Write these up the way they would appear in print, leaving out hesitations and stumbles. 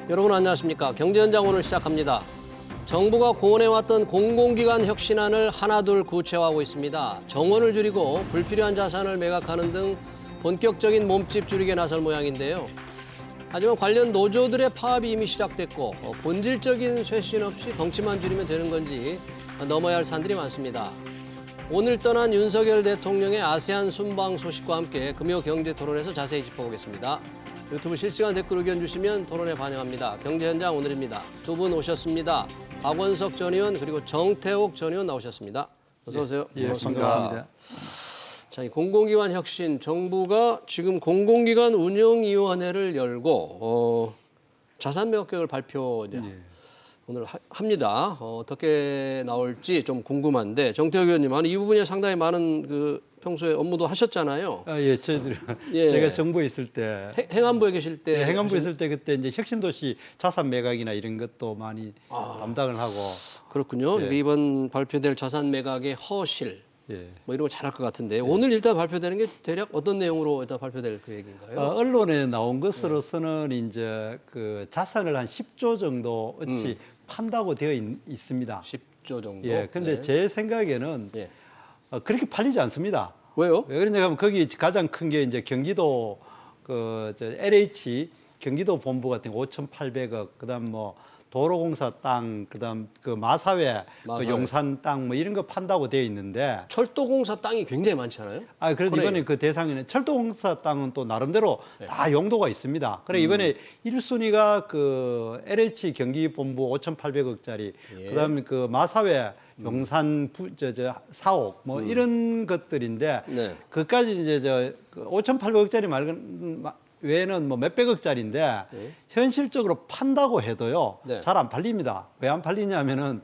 여러분 안녕하십니까? 경제현장 오늘 시작합니다. 정부가 고안해왔던 공공기관 혁신안을 하나둘 구체화하고 있습니다. 정원을 줄이고 불필요한 자산을 매각하는 등 본격적인 몸집 줄이기에 나설 모양인데요. 하지만 관련 노조들의 파업이 이미 시작됐고 본질적인 쇄신 없이 덩치만 줄이면 되는 건지 넘어야 할 산들이 많습니다. 오늘 떠난 윤석열 대통령의 아세안 순방 소식과 함께 금요 경제 토론에서 자세히 짚어보겠습니다. 유튜브 실시간 댓글 의견 주시면 토론에 반영합니다. 경제현장 오늘입니다. 두 분 오셨습니다. 박원석 전 의원 그리고 정태욱 전 의원 나오셨습니다. 어서 오세요. 예, 반갑습니다. 자, 이 공공기관 혁신 정부가 지금 공공기관 운영위원회를 열고 자산 매각 계획을 발표 이제 오늘 합니다. 어떻게 나올지 좀 궁금한데 정태욱 의원님, 이 부분에 상당히 많은 평소에 업무도 하셨잖아요. 예, 저희들 예. 제가 정부에 있을 때 행안부에 계실 때 행안부에 있을 때 그때 이제 혁신도시 자산 매각이나 이런 것도 많이 담당을 하고 그렇군요. 예. 이번 발표될 자산 매각의 허실 예. 뭐 이런 거 잘할 것 같은데 오늘 일단 발표되는 게 대략 어떤 내용으로 일단 발표될 계획인가요? 언론에 나온 것으로서는 이제 그 자산을 한 10조 정도 어치 판다고 되어 있습니다. 10조 정도. 예, 근데 제 생각에는 예. 그렇게 팔리지 않습니다. 왜요? 왜 그러냐면 거기 가장 큰 게 이제 경기도 LH 경기도 본부 같은 거 5,800억, 그다음 뭐 도로공사 땅, 그다음 그 마사회, 그 용산 땅 뭐 이런 거 판다고 되어 있는데 철도공사 땅이 굉장히 많지 않아요? 그래도 이번에 그 대상에는 철도공사 땅은 또 나름대로 다 용도가 있습니다. 그래 이번에 1순위가 그 LH 경기본부 5,800억짜리, 그다음에 그 마사회 용산 사옥 뭐 이런 것들인데 그까지 이제 5,800억짜리 말고 외에는 뭐 몇백억짜리인데 현실적으로 판다고 해도요 잘 안 팔립니다. 왜 안 팔리냐면은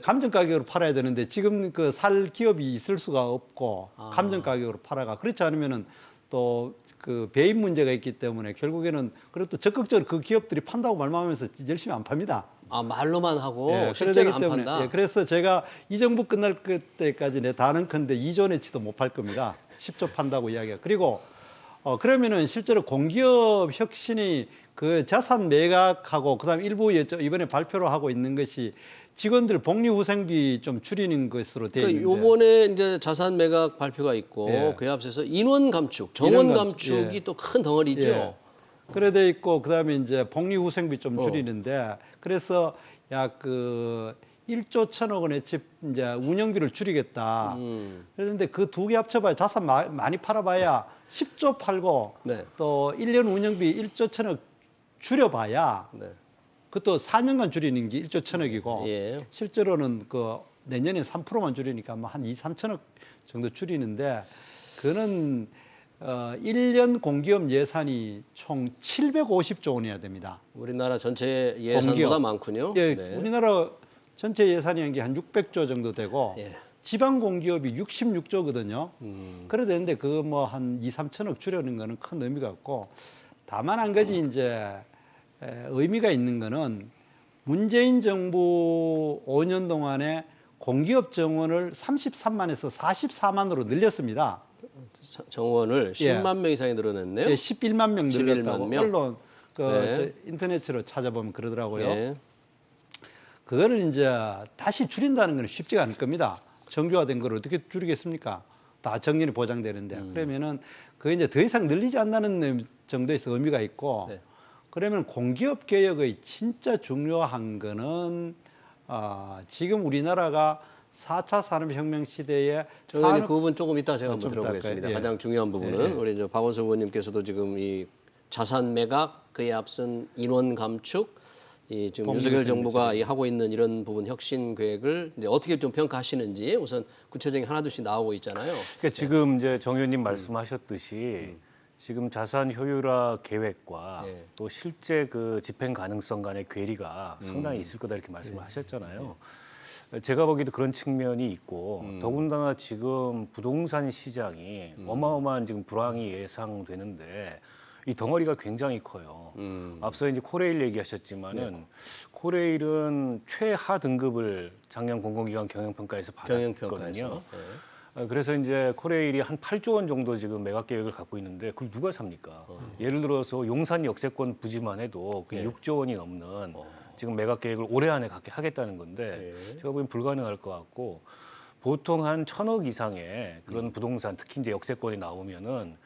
감정 가격으로 팔아야 되는데 지금 그 살 기업이 있을 수가 없고 감정 가격으로 팔아가 그렇지 않으면은 또 그 배임 문제가 있기 때문에 결국에는 그래도 적극적으로 그 기업들이 판다고 말만 하면서 열심히 안 팝니다. 말로만 하고 예, 실제로 안 때문에, 판다. 예, 그래서 제가 이 정부 끝날 때까지 내 다는컨대 2조 내치도 못 팔 겁니다. 10조 판다고 이야기가. 그리고 그러면은 실제로 공기업 혁신이 그 자산 매각하고 그다음 일부 이번에 발표를 하고 있는 것이 직원들 복리후생비 좀 줄이는 것으로 되어 있는데 이번에 이제 자산 매각 발표가 있고 예. 그에 앞서서 인원 감축, 정원 인원 감축이 예. 또 큰 덩어리죠. 예. 그래 돼 있고 그다음에 이제 복리후생비 좀 줄이는데 그래서 약 그 1조 1천억 원의 이제 운영비를 줄이겠다. 그런데 그 두 개 합쳐봐야 자산 많이 팔아봐야 10조 팔고 또 1년 운영비 1조 1천억 줄여봐야 그것도 4년간 줄이는 게 1조 1천억이고 실제로는 그 내년에 3%만 줄이니까 뭐 한 2, 3천억 정도 줄이는데 그거는 1년 공기업 예산이 총 750조 원이어야 됩니다. 우리나라 전체 예산보다 많군요. 예, 우리나라 전체 예산이 한 600조 정도 되고 지방 공기업이 66조거든요. 그래 되는데 그거 뭐 한 2, 3천억 줄여는 거는 큰 의미가 없고 다만 한 가지 이제 의미가 있는 거는 문재인 정부 5년 동안에 공기업 정원을 33만에서 44만으로 늘렸습니다. 정원을 10만 명 이상이 늘어났네요. 예, 11만 명 늘렸다고 11만 명. 언론 인터넷으로 찾아보면 그러더라고요. 그거를 이제 다시 줄인다는 건 쉽지가 않을 겁니다. 정규화된 걸 어떻게 줄이겠습니까? 다 정년이 보장되는데 그러면은 그게 이제 더 이상 늘리지 않는 정도에서 의미가 있고 그러면 공기업 개혁의 진짜 중요한 거는 지금 우리나라가 4차 산업혁명 시대에 그 부분 조금 이따 제가 한번 들어보겠습니다. 가장 중요한 부분은 우리 이제 박원석 의원님께서도 지금 이 자산 매각 그에 앞선 인원 감축 지금 윤석열 정부가 하고 있는 이런 부분 혁신 계획을 이제 어떻게 좀 평가하시는지 우선 구체적인 하나둘씩 나오고 있잖아요. 그러니까 지금 이제 정 의원님 말씀하셨듯이 지금 자산 효율화 계획과 또 실제 그 집행 가능성 간의 괴리가 상당히 있을 거다 이렇게 말씀을 하셨잖아요. 제가 보기에도 그런 측면이 있고 더군다나 지금 부동산 시장이 어마어마한 지금 불황이 예상되는데 이 덩어리가 굉장히 커요. 앞서 이제 코레일 얘기하셨지만은 코레일은 최하 등급을 작년 공공기관 경영평가에서 받았거든요. 그래서 이제 코레일이 한 8조 원 정도 지금 매각 계획을 갖고 있는데 그걸 누가 삽니까? 예를 들어서 용산 역세권 부지만 해도 그 6조 원이 넘는 지금 매각 계획을 올해 안에 하겠다는 건데 제가 보기엔 불가능할 것 같고 보통 한 1,000억 이상의 그런 부동산 특히 이제 역세권이 나오면은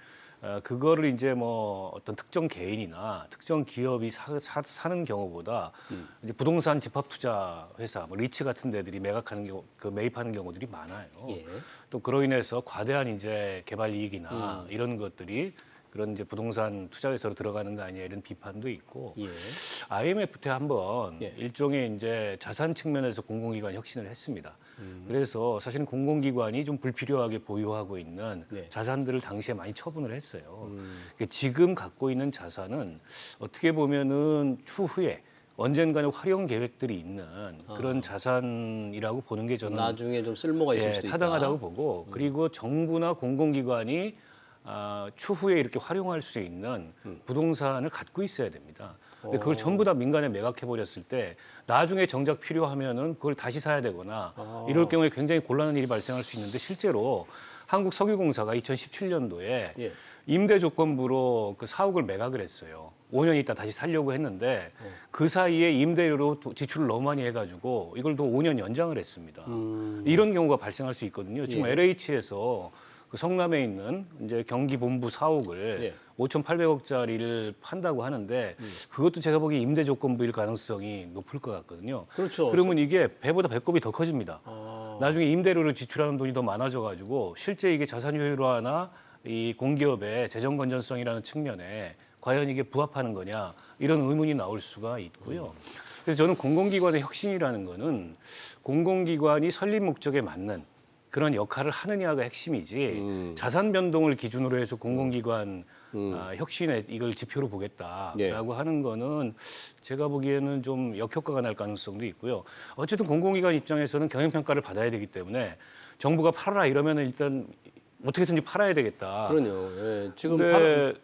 그거를 이제 뭐 어떤 특정 개인이나 특정 기업이 사는 경우보다 이제 부동산 집합 투자 회사, 뭐 리츠 같은 데들이 매각하는 경우, 그 매입하는 경우들이 많아요. 예. 또 그로 인해서 과대한 이제 개발 이익이나 이런 것들이 그런 이제 부동산 투자 회사로 들어가는 거 아니냐 이런 비판도 있고 예. IMF 때 한번 예. 일종의 이제 자산 측면에서 공공기관 혁신을 했습니다. 그래서 사실 공공기관이 좀 불필요하게 보유하고 있는 네. 자산들을 당시에 많이 처분을 했어요. 지금 갖고 있는 자산은 어떻게 보면은 추후에 언젠가는 활용 계획들이 있는 그런 자산이라고 보는 게 저는 나중에 좀 쓸모가 있을 수도 있다. 타당하다고 보고 그리고 정부나 공공기관이 추후에 이렇게 활용할 수 있는 부동산을 갖고 있어야 됩니다. 근데 그걸 전부 다 민간에 매각해 버렸을 때 나중에 정작 필요하면은 그걸 다시 사야 되거나 이럴 경우에 굉장히 곤란한 일이 발생할 수 있는데 실제로 한국석유공사가 2017년도에 예. 임대 조건부로 그 사옥을 매각을 했어요. 5년 있다 다시 살려고 했는데 그 사이에 임대료로 지출을 너무 많이 해가지고 이걸 또 5년 연장을 했습니다. 이런 경우가 발생할 수 있거든요. 지금 예. LH에서 그 성남에 있는 이제 경기 본부 사옥을 예. 5,800억짜리를 판다고 하는데 그것도 제가 보기에 임대 조건부일 가능성이 높을 것 같거든요. 그렇죠. 그러면 이게 배보다 배꼽이 더 커집니다. 아. 나중에 임대료를 지출하는 돈이 더 많아져가지고 실제 이게 자산 효율화나 이 공기업의 재정 건전성이라는 측면에 과연 이게 부합하는 거냐 이런 의문이 나올 수가 있고요. 그래서 저는 공공기관의 혁신이라는 거는 공공기관이 설립 목적에 맞는 그런 역할을 하느냐가 핵심이지 자산 변동을 기준으로 해서 공공기관 혁신에 이걸 지표로 보겠다라고 예. 하는 거는 제가 보기에는 좀 역효과가 날 가능성도 있고요. 어쨌든 공공기관 입장에서는 경영평가를 받아야 되기 때문에 정부가 팔아라 이러면 일단 어떻게든지 팔아야 되겠다. 그럼요. 예. 지금 근데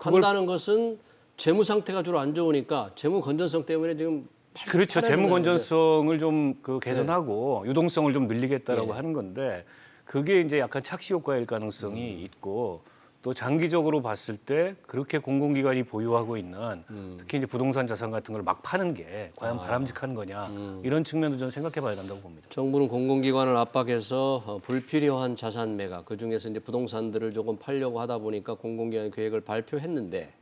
판다는 것은 재무 상태가 주로 안 좋으니까 재무 건전성 때문에 지금 그렇죠. 팔아야 재무 된다는 거죠. 건전성을 좀 그 개선하고 유동성을 좀 늘리겠다라고 예. 하는 건데 그게 이제 약간 착시 효과일 가능성이 있고 또 장기적으로 봤을 때 그렇게 공공기관이 보유하고 있는 특히 이제 부동산 자산 같은 걸 막 파는 게 과연 바람직한 거냐 이런 측면도 저는 생각해봐야 된다고 봅니다. 정부는 공공기관을 압박해서 불필요한 자산 매각, 그중에서 이제 부동산들을 조금 팔려고 하다 보니까 공공기관 계획을 발표했는데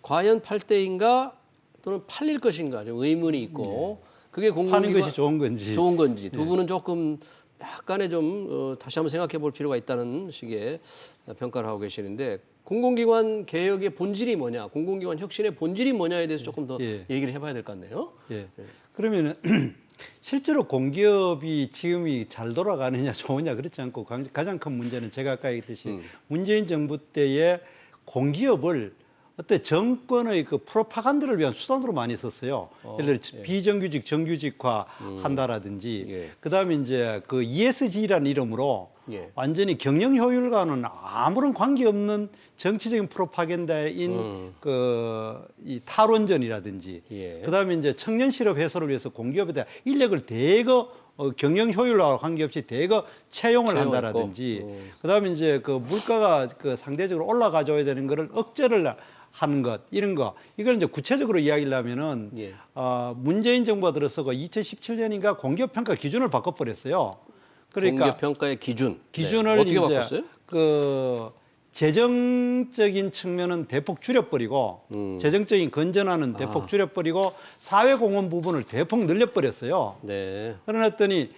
과연 팔 때인가 또는 팔릴 것인가 좀 의문이 있고 그게 파는 공공기관 것이 좋은 건지. 좋은 건지 두 분은 조금 약간의 좀 다시 한번 생각해 볼 필요가 있다는 식의 평가를 하고 계시는데 공공기관 개혁의 본질이 뭐냐, 공공기관 혁신의 본질이 뭐냐에 대해서 조금 더 예. 얘기를 해봐야 될 것 같네요. 예. 그러면은 실제로 공기업이 지금이 잘 돌아가느냐 좋으냐 그렇지 않고 가장 큰 문제는 제가 아까 얘기했듯이 문재인 정부 때에 공기업을 어때 정권의 그 프로파간다를 위한 수단으로 많이 썼어요. 예를 들어 비정규직 정규직화 한다라든지 예. 그다음에 이제 그 ESG라는 이름으로 예. 완전히 경영 효율과는 아무런 관계없는 정치적인 프로파간다인 그 이 탈원전이라든지 예. 그다음에 이제 청년 실업 해소를 위해서 공기업에다 인력을 대거 경영 효율과 관계없이 대거 채용을 채용했고. 한다라든지 그다음에 이제 그 물가가 그 상대적으로 올라가줘야 되는 거를 억제를 하는 것 이런 거 이걸 이제 구체적으로 이야기를 하면은 예. 문재인 정부가 들어서 그 2017년인가 공기업 평가 기준을 바꿔버렸어요. 그러니까 공기업 평가의 기준을 네. 어떻게 이제 바꿨어요? 그 재정적인 측면은 대폭 줄여버리고 재정적인 건전화는 대폭 줄여버리고 사회공헌 부분을 대폭 늘려버렸어요. 네. 그러더니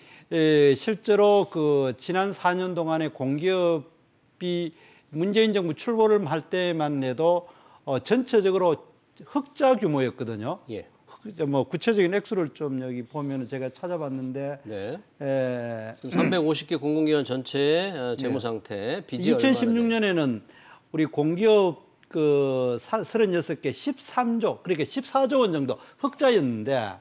실제로 그 지난 4년 동안에 공기업이 문재인 정부 출범을 할 때만 해도 전체적으로 흑자 규모였거든요. 예. 뭐 구체적인 액수를 좀 여기 보면은 제가 찾아봤는데 네. 에, 지금 350개 공공기관 전체의 재무 상태 빚이 얼마나 2016년에는 우리 공기업 그 36개 13조 그러니까 14조 원 정도 흑자였는데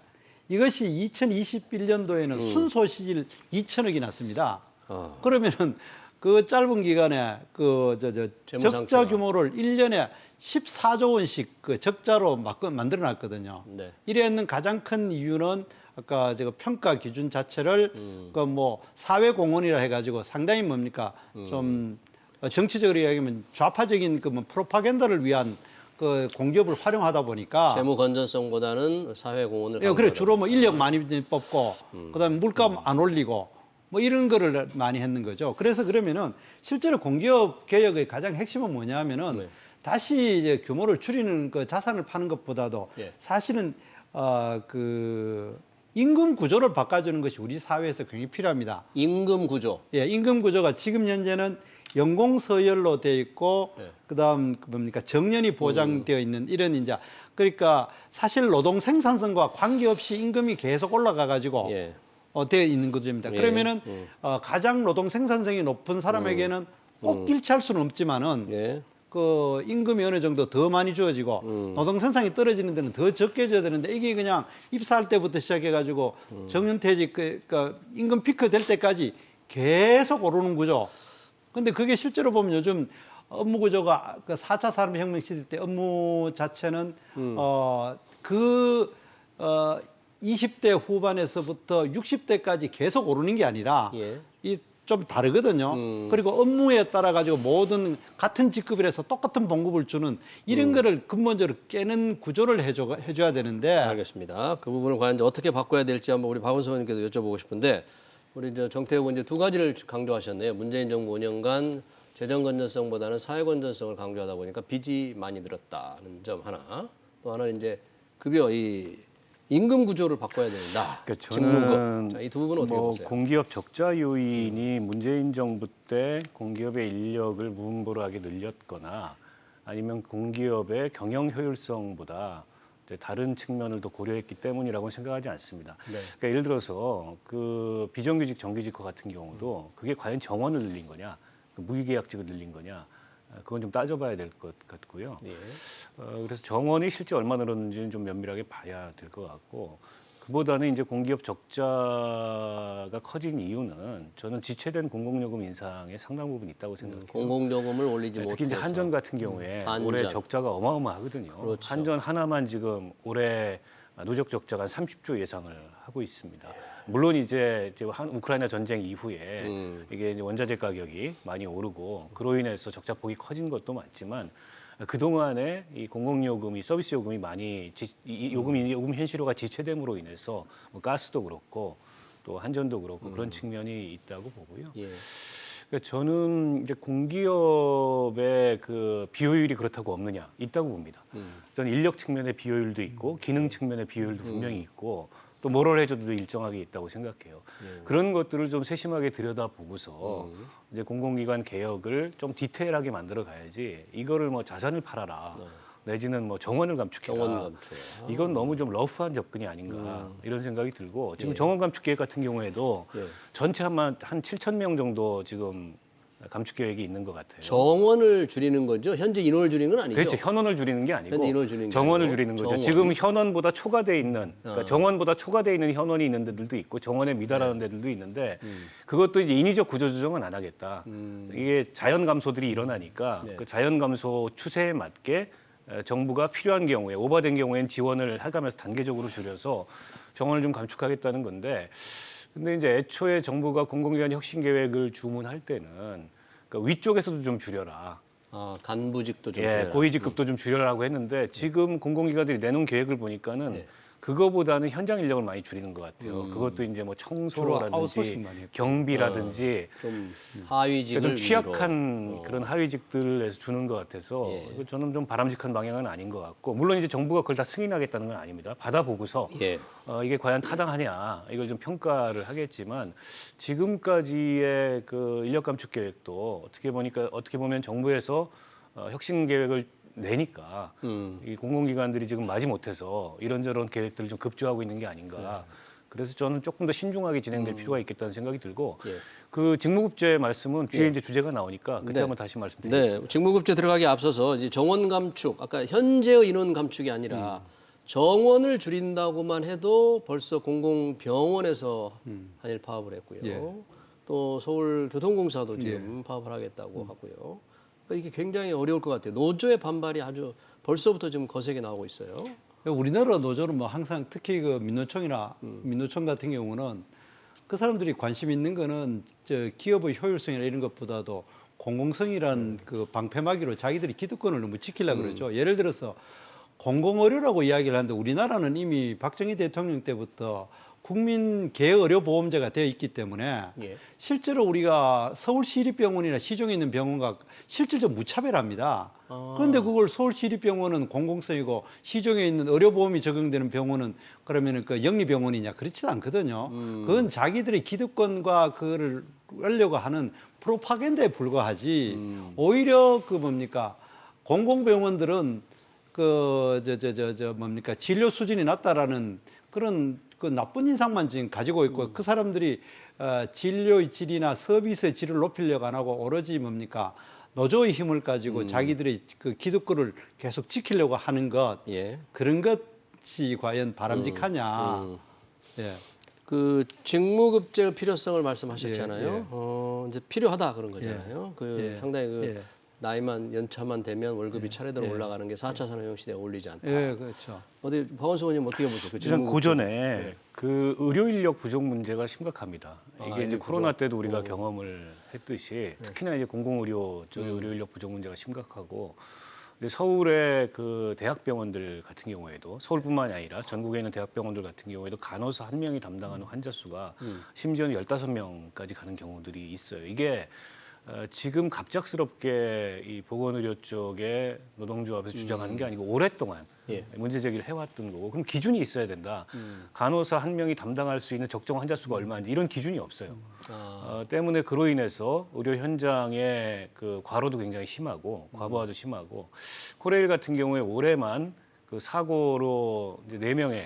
이것이 2021년도에는 순소실 2천억이 났습니다. 그러면은 그 짧은 기간에 그 재무 적자 상태가. 규모를 1년에 14조 원씩 그 적자로 만들어놨거든요. 네. 이랬는 가장 큰 이유는 아까 제가 평가 기준 자체를 그 뭐 사회공헌이라 해가지고 상당히 뭡니까 좀 정치적으로 이야기하면 좌파적인 그 뭐 프로파간다를 위한 그 공기업을 활용하다 보니까 재무 건전성보다는 사회 공헌을 예, 그래 주로 뭐 인력 많이 뽑고 그다음에 물가 안 올리고 뭐 이런 거를 많이 했는 거죠. 그래서 그러면은 실제로 공기업 개혁의 가장 핵심은 뭐냐면은 네. 다시 이제 규모를 줄이는 그 자산을 파는 것보다도 예. 사실은 그 임금 구조를 바꿔주는 것이 우리 사회에서 굉장히 필요합니다. 임금 구조. 예, 임금 구조가 지금 현재는 연공 서열로 돼 있고 예. 그다음 그 뭡니까 정년이 보장되어 있는 이런 이제 그러니까 사실 노동 생산성과 관계없이 임금이 계속 올라가 가지고 예. 되어 있는 구조입니다. 예. 그러면은 가장 노동 생산성이 높은 사람에게는 꼭 일치할 수는 없지만은 예. 그 임금이 어느 정도 더 많이 주어지고 노동 생산이 떨어지는 데는 더 적게 줘야 되는데 이게 그냥 입사할 때부터 시작해 가지고 정년퇴직 그러니까 임금 피크 될 때까지 계속 오르는 구조. 근데 그게 실제로 보면 요즘 업무 구조가 그 4차 산업혁명 시대 때 업무 자체는 20대 후반에서부터 60대까지 계속 오르는 게 아니라 예. 이 좀 다르거든요. 그리고 업무에 따라 가지고 모든 같은 직급이라서 똑같은 봉급을 주는 이런 거를 근본적으로 깨는 구조를 해줘야 되는데 알겠습니다. 그 부분을 과연 이제 어떻게 바꿔야 될지 한번 우리 박원석 의원님께도 여쭤보고 싶은데 우리 이제 정태욱 의원 이제 두 가지를 강조하셨네요. 문재인 정부 5년간 재정 건전성보다는 사회 건전성을 강조하다 보니까 빚이 많이 늘었다는 점 하나. 또 하나는 이제 급여 이 임금 구조를 바꿔야 된다. 그러니까 직무급. 이 두 부분은 어떻게 보세요? 공기업 적자 요인이 문재인 정부 때 공기업의 인력을 무분별하게 늘렸거나 아니면 공기업의 경영 효율성보다 이제 다른 측면을 더 고려했기 때문이라고는 생각하지 않습니다. 네. 그러니까 예를 들어서 그 비정규직 정규직화 같은 경우도 그게 과연 정원을 늘린 거냐, 그 무기계약직을 늘린 거냐, 그건 좀 따져봐야 될 것 같고요. 예. 그래서 정원이 실제 얼마 늘었는지는 좀 면밀하게 봐야 될 것 같고 그보다는 이제 공기업 적자가 커진 이유는 저는 지체된 공공요금 인상에 상당 부분 있다고 생각해요. 공공요금을 올리지 네, 못해서. 특히 이제 한전 같은 경우에 한전. 올해 적자가 어마어마하거든요. 그렇죠. 한전 하나만 지금 올해 누적 적자가 한 30조 예상을 하고 있습니다. 물론 이제 우크라이나 전쟁 이후에 이게 이제 원자재 가격이 많이 오르고 그로 인해서 적자폭이 커진 것도 맞지만 그 동안에 이 공공요금이 서비스 요금이 많이 요금 현실화가 지체됨으로 인해서 뭐 가스도 그렇고 또 한전도 그렇고 그런 측면이 있다고 보고요. 예. 그러니까 저는 이제 공기업의 그 비효율이 그렇다고 없느냐 있다고 봅니다. 저는 인력 측면의 비효율도 있고 기능 측면의 비효율도 분명히 있고 또 모럴 해저도 일정하게 있다고 생각해요. 그런 것들을 좀 세심하게 들여다보고서 이제 공공기관 개혁을 좀 디테일하게 만들어 가야지 이거를 뭐 자산을 팔아라 내지는 뭐 정원을 감축해라. 정원 감축. 이건 너무 좀 러프한 접근이 아닌가 이런 생각이 들고 지금 정원 감축 계획 같은 경우에도 예. 전체 한 7천 명 정도 지금 감축 계획이 있는 것 같아요. 정원을 줄이는 거죠. 현재 인원을 줄이는 건 아니죠. 그렇죠. 현원을 줄이는 게 아니고 현재 인원을 줄이는 게 정원을 아니고 줄이는 거죠. 정원. 지금 현원보다 초과돼 있는 그러니까 정원보다 초과돼 있는 현원이 있는 데들도 있고 정원에 미달하는 데들도 있는데 그것도 이제 인위적 구조 조정은 안 하겠다. 이게 자연 감소들이 일어나니까 네. 그 자연 감소 추세에 맞게 정부가 필요한 경우에 오버된 경우에는 지원을 해가면서 단계적으로 줄여서 정원을 좀 감축하겠다는 건데 근데 이제 애초에 정부가 공공기관 혁신 계획을 주문할 때는 그러니까 위쪽에서도 좀 줄여라. 간부직도 좀 예, 줄여라. 고위직급도 좀 줄여라고 했는데 지금 공공기관들이 내놓은 계획을 보니까는 네. 그거보다는 현장 인력을 많이 줄이는 것 같아요. 그것도 이제 뭐 주로 청소라든지 아웃소싱 많이 했고. 경비라든지 좀 하위직을 좀 취약한 위로. 그런 하위직들에서 주는 것 같아서 예. 이거 저는 좀 바람직한 방향은 아닌 것 같고 물론 이제 정부가 그걸 다 승인하겠다는 건 아닙니다. 받아보고서 예. 이게 과연 타당하냐 이걸 좀 평가를 하겠지만 지금까지의 그 인력 감축 계획도 어떻게 보면 정부에서 혁신 계획을 내니까 이 공공기관들이 지금 마지못해서 이런저런 계획들을 좀 급조하고 있는 게 아닌가. 그래서 저는 조금 더 신중하게 진행될 필요가 있겠다는 생각이 들고 예. 그 직무급제 말씀은 뒤에 이제 주제가 나오니까 그때 네. 한번 다시 말씀드리겠습니다. 네, 직무급제 들어가기 앞서서 이제 정원 감축, 아까 현재의 인원 감축이 아니라 정원을 줄인다고만 해도 벌써 공공병원에서 한일 파업을 했고요. 예. 또 서울교통공사도 지금 파업을 하겠다고 하고요. 그러니까 이게 굉장히 어려울 것 같아요. 노조의 반발이 아주 벌써부터 좀 거세게 나오고 있어요. 우리나라 노조는 뭐 항상 특히 그 민노총이나 민노총 같은 경우는 그 사람들이 관심 있는 거는 저 기업의 효율성이나 이런 것보다도 공공성이란 그 방패막이로 자기들이 기득권을 너무 지키려고 그러죠. 예를 들어서 공공의료라고 이야기를 하는데 우리나라는 이미 박정희 대통령 때부터 국민 개의료보험제가 되어 있기 때문에 예. 실제로 우리가 서울시립병원이나 시중에 있는 병원과 실질적으로 무차별합니다. 그런데 그걸 서울시립병원은 공공성이고 시중에 있는 의료보험이 적용되는 병원은 그러면은 그 영리병원이냐 그렇지도 않거든요. 그건 자기들의 기득권과 그거를 하려고 하는 프로파간다에 불과하지. 오히려 그 뭡니까 공공병원들은 뭡니까 진료 수준이 낮다라는 그런 그 나쁜 인상만 지금 가지고 있고 그 사람들이 진료의 질이나 서비스의 질을 높이려고 안 하고 오로지 뭡니까 노조의 힘을 가지고 자기들의 그 기득권을 계속 지키려고 하는 것 예. 그런 것이 과연 바람직하냐. 예. 그 직무급제의 필요성을 말씀하셨잖아요. 예, 예. 이제 필요하다 그런 거잖아요. 그 예. 상당히 그 예. 나이만 연차만 되면 월급이 차례대로 올라가는 게 4차 산업혁명 시대에 어울리지 않다. 예, 그렇죠. 어디 박원석 의원님 어떻게 보세요? 그 우선 직무급제. 고전에 그 의료 인력 부족 문제가 심각합니다. 이게 이제 인력 코로나 부족. 때도 우리가 경험을 했듯이 특히나 이제 공공의료 쪽의 의료 인력 부족 문제가 심각하고 근데 서울의 그 대학병원들 같은 경우에도 서울뿐만이 아니라 전국에 있는 대학병원들 같은 경우에도 간호사 한 명이 담당하는 환자 수가 심지어는 15명까지 가는 경우들이 있어요. 이게 지금 갑작스럽게 이 보건의료 쪽에 노동조합에서 주장하는 게 아니고 오랫동안 예. 문제 제기를 해왔던 거고 그럼 기준이 있어야 된다. 간호사 한 명이 담당할 수 있는 적정 환자 수가 얼마인지 이런 기준이 없어요. 때문에 그로 인해서 의료 현장의 그 과로도 굉장히 심하고 과부하도 심하고 코레일 같은 경우에 올해만 그 사고로 이제 4명의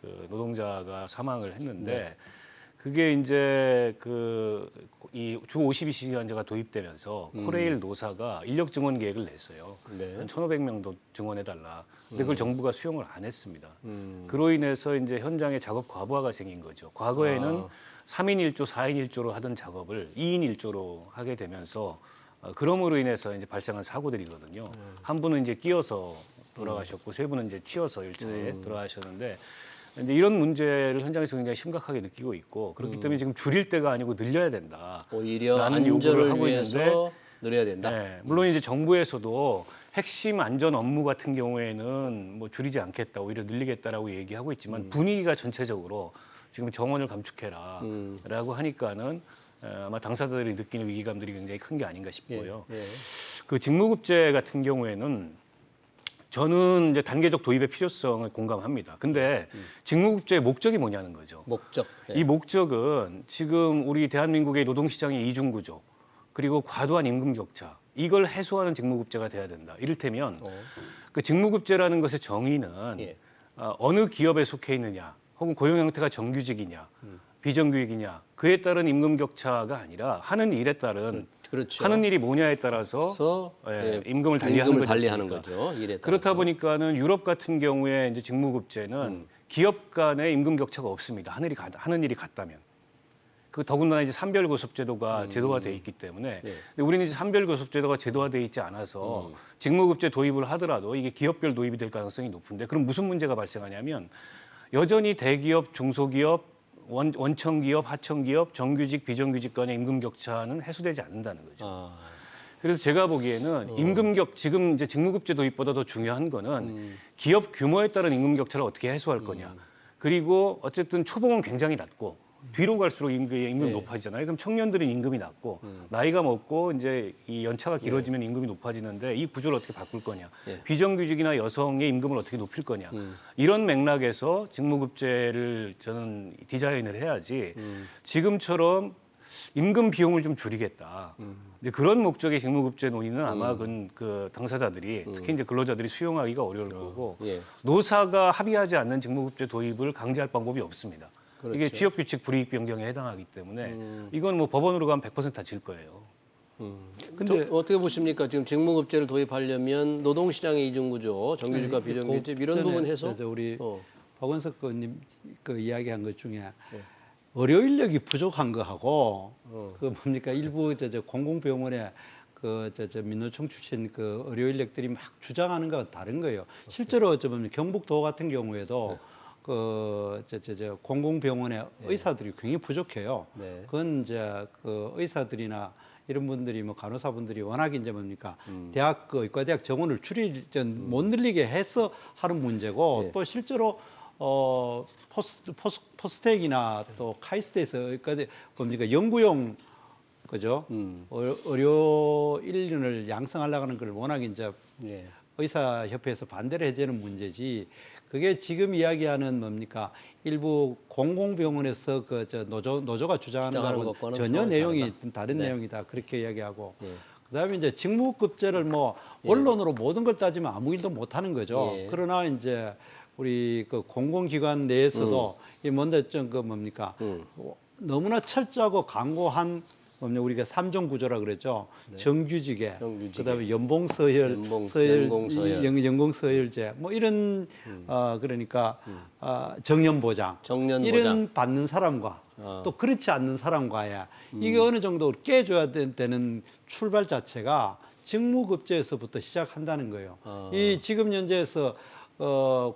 그 노동자가 사망을 했는데 그게 이제 그 이 주 52시간제가 도입되면서 코레일 노사가 인력 증원 계획을 냈어요. 네. 한 1,500명도 증원해달라. 근데 그걸 정부가 수용을 안 했습니다. 그로 인해서 이제 현장에 작업 과부하가 생긴 거죠. 과거에는 3인 1조, 4인 1조로 하던 작업을 2인 1조로 하게 되면서 그럼으로 인해서 이제 발생한 사고들이거든요. 한 분은 이제 끼어서 돌아가셨고 세 분은 이제 치여서 일차에 돌아가셨는데 이제 이런 문제를 현장에서 굉장히 심각하게 느끼고 있고 그렇기 때문에 지금 줄일 때가 아니고 늘려야 된다. 오히려 라는 요구를 안전을 하고 위해서 있는데 늘려야 된다. 네, 물론 이제 정부에서도 핵심 안전 업무 같은 경우에는 뭐 줄이지 않겠다, 오히려 늘리겠다라고 얘기하고 있지만 분위기가 전체적으로 지금 정원을 감축해라라고 하니까는 아마 당사자들이 느끼는 위기감들이 굉장히 큰 게 아닌가 싶고요. 예. 그 직무급제 같은 경우에는 저는 이제 단계적 도입의 필요성을 공감합니다. 근데 직무급제의 목적이 뭐냐는 거죠. 목적. 예. 이 목적은 지금 우리 대한민국의 노동시장의 이중구조 그리고 과도한 임금 격차 이걸 해소하는 직무급제가 돼야 된다. 이를테면 그 직무급제라는 것의 정의는 예. 어느 기업에 속해 있느냐 혹은 고용 형태가 정규직이냐 비정규직이냐 그에 따른 임금 격차가 아니라 하는 일에 따른 그렇죠. 하는 일이 뭐냐에 따라서 임금을 달리하는 거죠. 달리하는 거죠. 일에 따라서. 그렇다 보니까는 유럽 같은 경우에 이제 직무급제는 기업 간의 임금 격차가 없습니다. 하는 일이 같다면. 그 더군다나 이제 산별교섭제도가 제도화 돼 있기 때문에 근데 우리는 이제 산별교섭제도가 제도화돼 있지 않아서 직무급제 도입을 하더라도 이게 기업별 도입이 될 가능성이 높은데 그럼 무슨 문제가 발생하냐면 여전히 대기업, 중소기업 원청기업, 하청기업, 정규직, 비정규직 간의 임금 격차는 해소되지 않는다는 거죠. 그래서 제가 보기에는 지금 이제 직무급제 도입보다 더 중요한 거는 기업 규모에 따른 임금 격차를 어떻게 해소할 거냐. 그리고 어쨌든 초봉은 굉장히 낮고 뒤로 갈수록 임금이 높아지잖아요. 그럼 청년들은 임금이 낮고 나이가 먹고 이제 이 연차가 길어지면 임금이 높아지는데 이 구조를 어떻게 바꿀 거냐. 비정규직이나 여성의 임금을 어떻게 높일 거냐. 이런 맥락에서 직무급제를 저는 디자인을 해야지 지금처럼 임금 비용을 좀 줄이겠다. 근데 그런 목적의 직무급제 논의는 아마 그 당사자들이 특히 이제 근로자들이 수용하기가 어려울 거고 노사가 합의하지 않는 직무급제 도입을 강제할 방법이 없습니다. 그렇죠. 이게 취업규칙 불이익 변경에 해당하기 때문에 이건 뭐 법원으로 가면 100% 다 질 거예요. 근데 어떻게 보십니까? 지금 직무급제를 도입하려면 노동시장의 이중구조, 정규직과 비정규직 이런 부분 해서 우리 박원석 의원님 그 이야기한 것 중에 의료 인력이 부족한 거하고 그 뭡니까 일부 공공병원에 민노총 출신 그 의료 인력들이 막 주장하는 거와 다른 거예요. 실제로 어쩌면 경북도 같은 경우에도 공공병원의 의사들이 굉장히 부족해요. 네. 그건 이제 그 의사들이나 이런 분들이 뭐 간호사분들이 워낙 이제 뭡니까 대학 그 의과대학 정원을 못 늘리게 해서 하는 문제고 또 실제로 포스텍이나 또 카이스트에서 의과대 뭡니까 연구용 그죠 의료 인력을 양성하려고 하는 걸 워낙 이제 예. 의사협회에서 반대를 해주는 문제지. 그게 지금 이야기하는 뭡니까 일부 공공병원에서 노조가 주장하는 거하고 것과는 전혀 상황이 내용이 다르다. 다른 네. 내용이다 그렇게 이야기하고 예. 그다음에 이제 직무급제를 뭐 언론으로 모든 걸 따지면 아무 일도 못 하는 거죠. 예. 그러나 이제 우리 그 공공기관 내에서도 이 뭔데 좀그 뭡니까 너무나 철저하고 강고한 우리가 삼종 구조라 그랬죠. 정규직에, 그다음에 연봉서열, 연공서열제, 뭐 이런 그러니까 정년보장, 이런 받는 사람과 또 그렇지 않는 사람과의 이게 어느 정도 깨줘야 되는 출발 자체가 직무급제에서부터 시작한다는 거예요. 이 지금 현재에서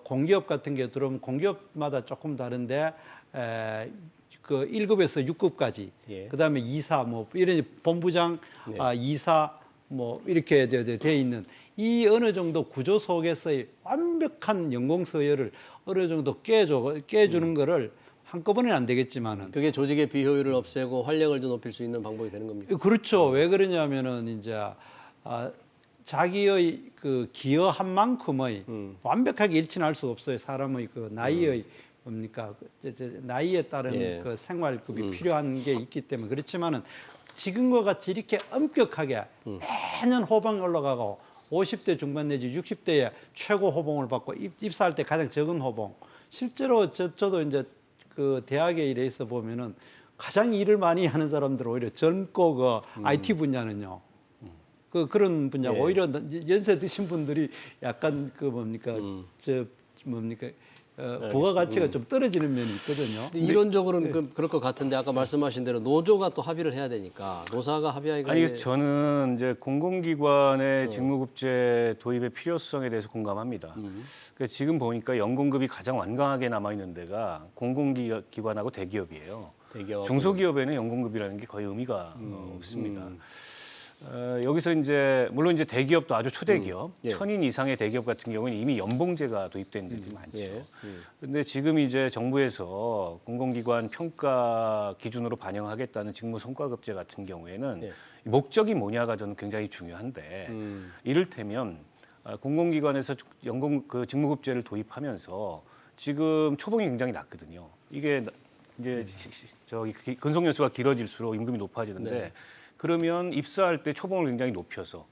공기업 같은 게 들어오면 공기업마다 조금 다른데. 그 1급에서 6급까지, 예. 그다음에 이사 뭐 이런 본부장, 이사 뭐 이렇게 돼 있는 이 어느 정도 구조 속에서의 완벽한 연공서열을 어느 정도 깨주는 거를 한꺼번에는 안 되겠지만은 그게 조직의 비효율을 없애고 활력을 좀 높일 수 있는 방법이 되는 겁니까? 그렇죠. 왜 그러냐면은 이제 자기의 그 기여한 만큼의 완벽하게 일치는 할 수 없어요. 사람의 그 나이의 뭡니까 나이에 따른 그 생활급이 필요한 게 있기 때문에 그렇지만은 지금과 같이 이렇게 엄격하게 매년 호봉이 올라가고 50대 중반 내지 60대에 최고 호봉을 받고 입사할 때 가장 적은 호봉 실제로 저도 이제 그 대학에 일해 있어 보면은 가장 일을 많이 하는 사람들 오히려 젊고 그 IT 분야는요. 그런 분야고 오히려 연세 드신 분들이 약간 그 뭡니까 부가가치가 좀 떨어지는 면이 있거든요. 이론적으로는 그럴 것 같은데 아까 말씀하신 대로 노조가 또 합의를 해야 되니까 노사가 합의하기가 아니 그래서 저는 이제 공공기관의 직무급제 도입의 필요성에 대해서 공감합니다. 그러니까 지금 보니까 연공급이 가장 완강하게 남아 있는 데가 공공기관하고 대기업이에요. 중소기업에는 연공급이라는 게 거의 의미가 없습니다. 여기서 이제 물론 이제 대기업도 아주 초대기업, 1000인 이상의 대기업 같은 경우는 이미 연봉제가 도입된 데들이 많죠. 그런데 지금 이제 정부에서 공공기관 평가 기준으로 반영하겠다는 직무 성과급제 같은 경우에는 목적이 뭐냐가 저는 굉장히 중요한데 이를테면 공공기관에서 그 직무급제를 도입하면서 지금 초봉이 굉장히 낮거든요. 이게 이제 근속 연수가 길어질수록 임금이 높아지는데. 그러면 입사할 때 초봉을 굉장히 높여서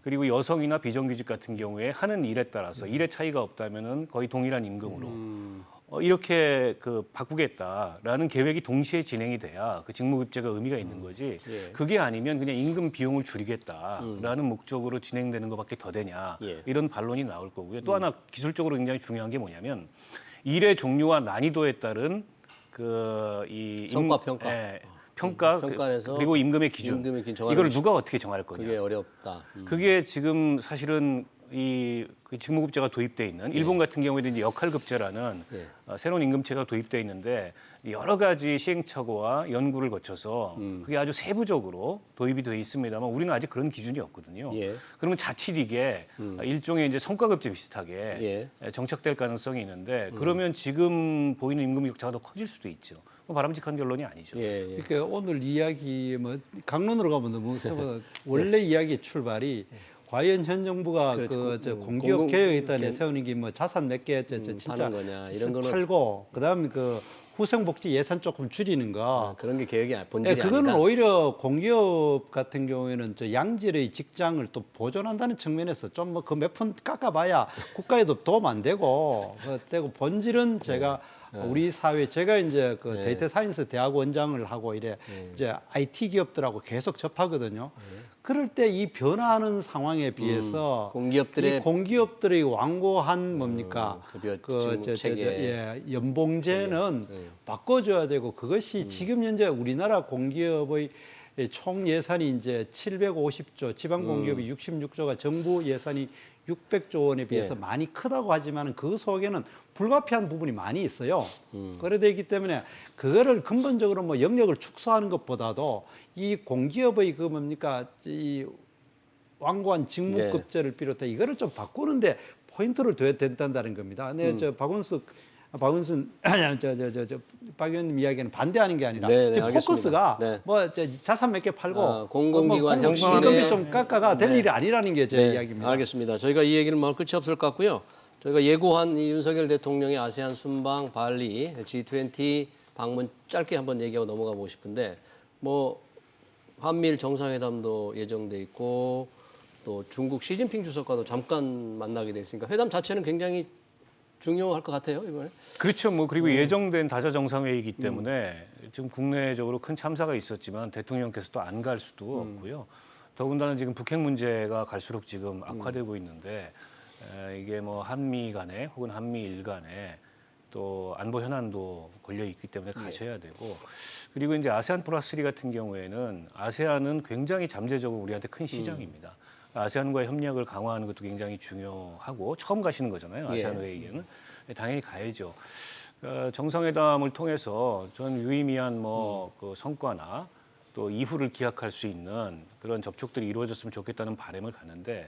그리고 여성이나 비정규직 같은 경우에 하는 일에 따라서 일의 차이가 없다면은 거의 동일한 임금으로 이렇게 그 바꾸겠다라는 계획이 동시에 진행이 돼야 그 직무급제가 의미가 있는 거지. 그게 아니면 그냥 임금 비용을 줄이겠다라는 목적으로 진행되는 것밖에 더 되냐 이런 반론이 나올 거고요. 또 하나 기술적으로 굉장히 중요한 게 뭐냐면 일의 종류와 난이도에 따른 이 성과 평가. 평가에서 그리고 임금의 기준 이걸 누가 어떻게 정할 거냐. 그게 어렵다. 그게 지금 사실은 그 직무급제가 도입돼 있는 일본 같은 경우에도 이제 역할급제라는 새로운 임금체가 도입돼 있는데 여러 가지 시행착오와 연구를 거쳐서 그게 아주 세부적으로 도입이 돼 있습니다만 우리는 아직 그런 기준이 없거든요. 그러면 자칫 이게 일종의 이제 성과급제 비슷하게 정착될 가능성이 있는데 그러면 지금 보이는 임금 격차가 더 커질 수도 있죠. 바람직한 결론이 아니죠. 그러니까 오늘 이야기 뭐 강론으로 가면 너무 원래 이야기 출발이 과연 현 정부가 공기업 개혁에다 세우는 게 뭐 자산 몇 개 진짜 거냐, 이런 거는 팔고 그다음에 그 후생복지 예산 조금 줄이는 거 그런 게 계획이 본질이 그거는 아니다. 오히려 공기업 같은 경우에는 양질의 직장을 또 보존한다는 측면에서 좀 뭐 그 몇 푼 깎아봐야 국가에도 도움 안 되고 되고 본질은 제가 우리 사회 제가 이제 그 데이터 사이언스 대학 원장을 하고 이래 이제 IT 기업들하고 계속 접하거든요. 그럴 때 이 변화하는 상황에 비해서 공기업들의 완고한 뭡니까 연봉제는 바꿔줘야 되고 그것이 지금 현재 우리나라 공기업의 총 예산이 이제 750조, 지방 공기업이 66조가 정부 예산이 600조 원에 비해서 예. 많이 크다고 하지만 그 속에는 불가피한 부분이 많이 있어요. 그래 되기 때문에 그거를 근본적으로 뭐 영역을 축소하는 것보다도 이 공기업의 그 뭡니까 이 완고한 직무급제를 비롯해 이거를 좀 바꾸는데 포인트를 둬야 된다는 겁니다. 근데 저 박원순 박 의원님 이야기는 반대하는 게 아니라 네, 네, 지금 알겠습니다. 포커스가 네. 뭐 자산 몇 개 팔고 공공기관 뭐 혁신에 임금비 좀 깎아가 될 네. 일이 아니라는 게 제 이야기입니다. 알겠습니다. 저희가 이 얘기는 뭐 끝이 없을 것 같고요. 저희가 예고한 이 윤석열 대통령의 아세안 순방, 발리, G20 방문 짧게 한번 얘기하고 넘어가 보고 싶은데 뭐 한미일 정상회담도 예정돼 있고 또 중국 시진핑 주석과도 잠깐 만나게 돼 있으니까 회담 자체는 굉장히 중요할 것 같아요 이번에. 그렇죠. 뭐 그리고 예정된 다자 정상회의이기 때문에 지금 국내적으로 큰 참사가 있었지만 대통령께서 또 안 갈 수도 없고요. 더군다나 지금 북핵 문제가 갈수록 지금 악화되고 있는데 이게 뭐 한미 간에 혹은 한미일 간에 또 안보 현안도 걸려 있기 때문에 가셔야 되고 그리고 이제 아세안 플러스 3 같은 경우에는 아세안은 굉장히 잠재적으로 우리한테 큰 시장입니다. 아세안과의 협력을 강화하는 것도 굉장히 중요하고 처음 가시는 거잖아요. 아세안 회의에는 당연히 가야죠. 정상회담을 통해서 전 유의미한 그 성과나 또 이후를 기약할 수 있는 그런 접촉들이 이루어졌으면 좋겠다는 바람을 갖는데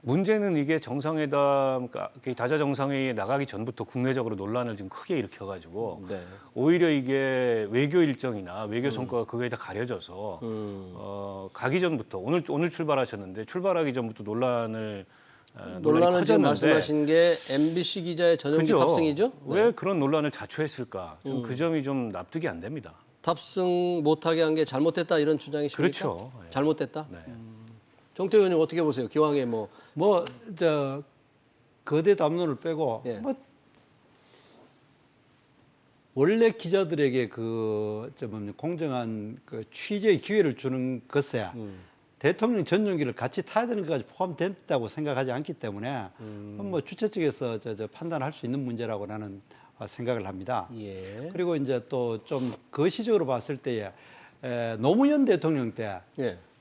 문제는 이게 정상회담, 다자 정상회의에 나가기 전부터 국내적으로 논란을 지금 크게 일으켜가지고 오히려 이게 외교 일정이나 외교 성과가 그거에 다 가려져서 가기 전부터 오늘 출발하셨는데 출발하기 전부터 논란을 논란은 지금 말씀하신 게 MBC 기자의 전용기 그죠? 탑승이죠? 왜 그런 논란을 자초했을까? 그 점이 좀 납득이 안 됩니다. 탑승 못하게 한 게 잘못됐다 이런 주장이십니까? 그렇죠. 잘못됐다? 네. 정태 의원님 어떻게 보세요? 기왕에 저 거대 담론을 빼고 예. 뭐 원래 기자들에게 공정한 그 취재의 기회를 주는 것에 대통령 전용기를 같이 타야 되는 것까지 포함됐다고 생각하지 않기 때문에 뭐 주최 측에서 저 판단할 수 있는 문제라고 나는 생각을 합니다. 예. 그리고 이제 또 좀 거시적으로 봤을 때에 노무현 대통령 때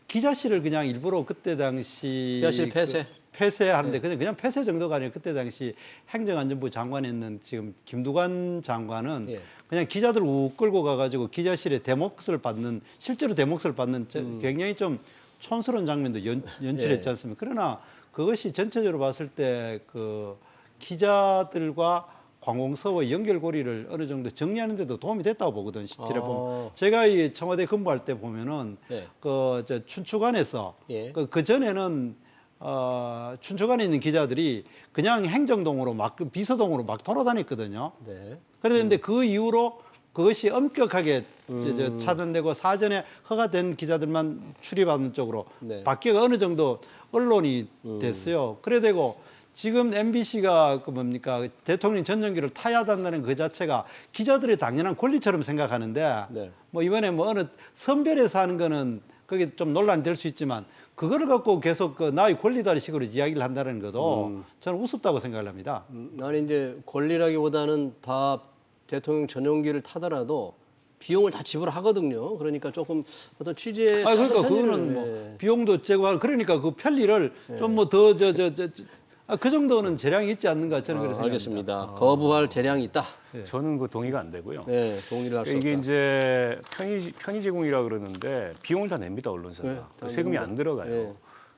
기자실을 그냥 일부러 그때 당시 기자실 폐쇄? 폐쇄하는데 그냥 폐쇄 정도가 아니라 그때 당시 행정안전부 장관이었는 지금 김두관 장관은 그냥 기자들 욱 끌고 가가지고 기자실에 대목을 받는 실제로 대목을 받는 굉장히 좀 촌스러운 장면도 연출했지 않습니까? 그러나 그것이 전체적으로 봤을 때 그 기자들과 관공서의 연결고리를 어느 정도 정리하는 데도 도움이 됐다고 보거든. 실제로 보면 제가 이 청와대 근무할 때 보면은 저 춘추관에서 그 전에는 춘추관에 있는 기자들이 그냥 행정동으로 막 비서동으로 막 돌아다녔거든요. 그런데 그 이후로 그것이 엄격하게 차단되고 사전에 허가된 기자들만 출입하는 쪽으로 바뀌어가 어느 정도 언론이 됐어요. 그래 되고 지금 MBC가 대통령 전용기를 타야 한다는 그 자체가 기자들의 당연한 권리처럼 생각하는데 뭐 이번에 뭐 어느 선별해서 하는 거는 그게 좀 논란이 될 수 있지만 그거를 갖고 계속 나의 권리다는 식으로 이야기를 한다는 것도 저는 우습다고 생각을 합니다. 아니 이제 권리라기보다는 다 대통령 전용기를 타더라도 비용을 다 지불하거든요. 그러니까 조금 어떤 취지에 그러니까 그거는 뭐 비용도 제고하고 그러니까 그 편리를 좀 뭐 더 그 정도는 재량이 있지 않는가 저는 그렇게 생각합니다. 알겠습니다. 거부할 재량이 있다. 저는 그 동의가 안 되고요. 네, 동의를 할 수 없다. 이게 이제 편의 제공이라 그러는데 비용을 다 냅니다 언론사가. 세금이 안 들어가요.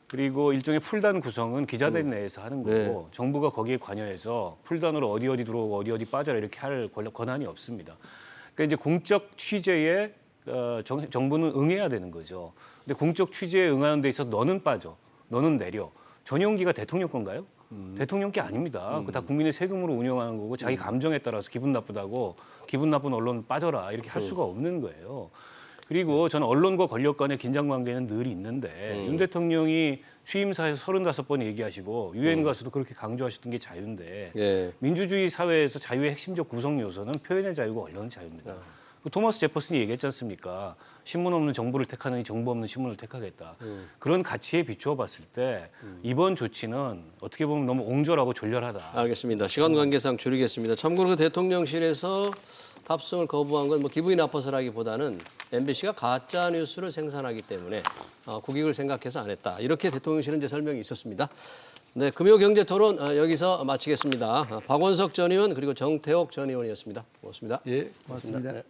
그리고 일종의 풀단 구성은 기자들 내에서 하는 거고 정부가 거기에 관여해서 풀단으로 어디 들어오고 어디 빠져라 이렇게 할 권한이 없습니다. 그러니까 이제 공적 취재에 정부는 응해야 되는 거죠. 근데 공적 취재에 응하는 데 있어서 너는 빠져, 너는 내려. 전용기가 대통령 건가요? 대통령 게 아닙니다. 그거 다 국민의 세금으로 운영하는 거고 자기 감정에 따라서 기분 나쁘다고 기분 나쁜 언론 빠져라 이렇게 할 수가 없는 거예요. 그리고 저는 언론과 권력 간의 긴장 관계는 늘 있는데 윤 대통령이 취임사에서 35번 얘기하시고 유엔 가서도 그렇게 강조하셨던 게 자유인데 민주주의 사회에서 자유의 핵심적 구성 요소는 표현의 자유고 언론의 자유입니다. 토마스 제퍼슨이 얘기했지 않습니까? 신문 없는 정부를 택하느니 정부 없는 신문을 택하겠다. 그런 가치에 비추어 봤을 때 이번 조치는 어떻게 보면 너무 옹졸하고 졸렬하다. 알겠습니다. 시간 관계상 줄이겠습니다. 참고로 그 대통령실에서 탑승을 거부한 건 뭐 기분이 나빠서라기보다는 MBC가 가짜 뉴스를 생산하기 때문에 국익을 생각해서 안 했다. 이렇게 대통령실은 이제 설명이 있었습니다. 네, 금요경제토론 여기서 마치겠습니다. 박원석 전 의원 그리고 정태욱 전 의원이었습니다. 고맙습니다. 예, 고맙습니다. 네.